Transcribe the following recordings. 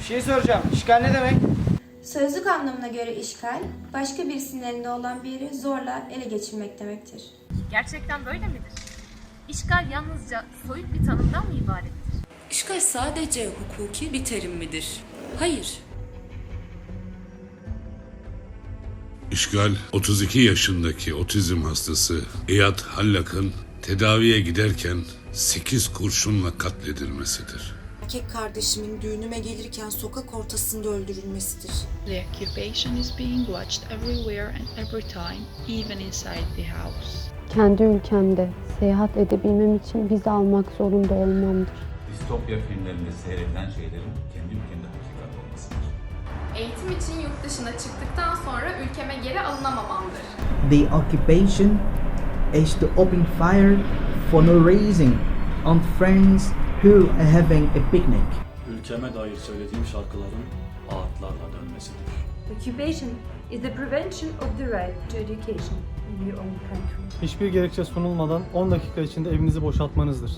Bir şey soracağım. İşgal ne demek? Sözlük anlamına göre işgal, başka birisinin elinde olan bir yeri zorla ele geçirmek demektir. Gerçekten böyle midir? İşgal yalnızca soyut bir tanımdan mı ibarettir? İşgal sadece hukuki bir terim midir? Hayır. İşgal, 32 yaşındaki otizm hastası İyad Hallak'ın tedaviye giderken 8 kurşunla katledilmesidir. Erkek kardeşimin düğünüme gelirken sokak ortasında öldürülmesidir. The occupation is being watched everywhere and every time, even inside the house. Kendi ülkemde seyahat edebilmem için vize almak zorunda olmamdır. Distopya filmlerinde seyredilen şeylerin kendi ülkende hakikat olmasıdır. Eğitim için yurt dışına çıktıktan sonra ülkeme geri alınamamamdır. The occupation is to open fire for no reason on friends who are having a picnic. Ülkeme dair söylediğim şarkıların ağıtlarla dönmesidir. Occupation is the prevention of the right to education in your own country. Hiçbir gerekçe sunulmadan 10 dakika içinde evinizi boşaltmanızdır.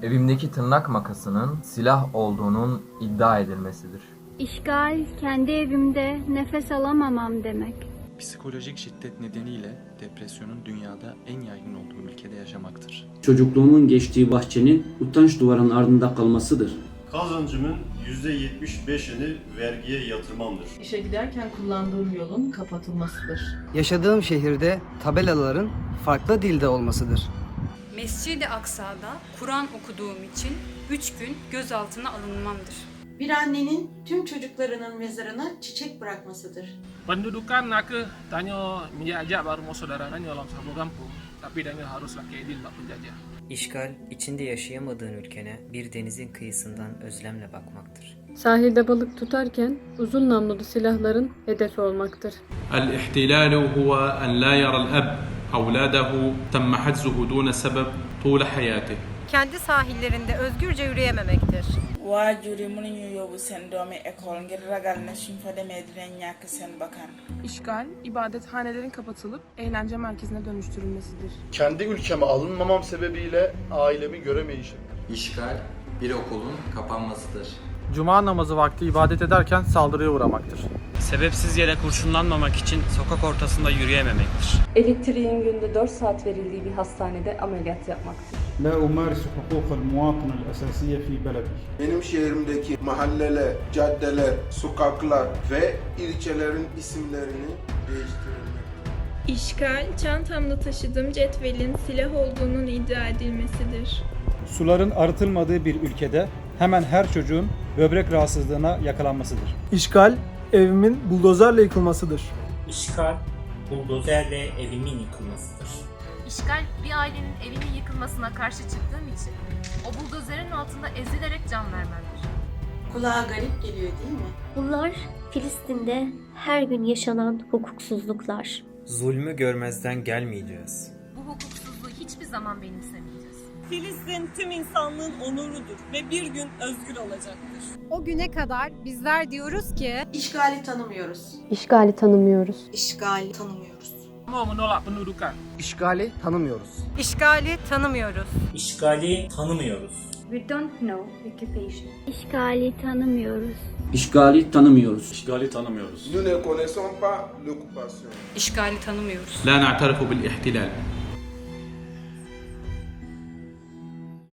Evimdeki tırnak makasının silah olduğunun iddia edilmesidir. İşgal, kendi evimde nefes alamamam demek. Psikolojik şiddet nedeniyle depresyonun dünyada en yaygın olduğu ülkede yaşamaktır. Çocukluğumun geçtiği bahçenin utanç duvarının ardında kalmasıdır. Kazancımın %75'ini vergiye yatırmamdır. İşe giderken kullandığım yolun kapatılmasıdır. Yaşadığım şehirde tabelaların farklı dilde olmasıdır. Mescid-i Aksa'da Kur'an okuduğum için 3 gün gözaltına alınmamdır. Bir annenin tüm çocuklarının mezarına çiçek bırakmasıdır. Pendudukan nak tanya menjajah baru mau saudara nanya dalam satu kampung, tapi dengan harus laki edil bak penjajah. İşgal, içinde yaşayamadığın ülkene bir denizin kıyısından özlemle bakmaktır. Sahilde balık tutarken uzun namlulu silahların hedefi olmaktır. El-ihtilalu huve en la yara'l ab evladahu temme haczuhu dune sebep tûle hayatih. Kendi sahillerinde özgürce yürüyememektir. İşgal, ibadethanelerin kapatılıp eğlence merkezine dönüştürülmesidir. Kendi ülkeme alınmamam sebebiyle ailemi göremeyişim. İşgal, bir okulun kapanmasıdır. Cuma namazı vakti ibadet ederken saldırıya uğramaktır. Sebepsiz yere kurşunlanmamak için sokak ortasında yürüyememektir. Elektriğin günde 4 saat verildiği bir hastanede ameliyat yapmaktır. La umarisu hukukal muvatin al-esasiye fi beledi. Benim şehrimdeki mahalleler, caddeler, sokaklar ve ilçelerin isimlerini değiştirilmek. İşgal, çantamda taşıdığım cetvelin silah olduğunun iddia edilmesidir. Suların arıtılmadığı bir ülkede hemen her çocuğun böbrek rahatsızlığına yakalanmasıdır. İşgal, evimin buldozerle yıkılmasıdır. İşgal, buldozerle evimin yıkılmasıdır. İşgal, bir ailenin evinin yıkılmasına karşı çıktığım için o buldozerin altında ezilerek can vermemdir. Kulağa garip geliyor değil mi? Bunlar Filistin'de her gün yaşanan hukuksuzluklar. Zulmü görmezden gelmeyeceğiz. Bu hukuksuzluğu hiçbir zaman benimsemeyeceğiz. Filistin tüm insanlığın onurudur ve bir gün özgür olacaktır. O güne kadar bizler diyoruz ki İşgali tanımıyoruz. İşgali tanımıyoruz. İşgali tanımıyoruz. Mau menolak pendudukan. İşgali tanımıyoruz. İşgali tanımıyoruz. İşgali tanımıyoruz. We don't know occupation. İşgali tanımıyoruz. İşgali tanımıyoruz. İşgali tanımıyoruz. Nous ne connaissons pas l'occupation. İşgali tanımıyoruz. La na'tarifu bil ihtilal.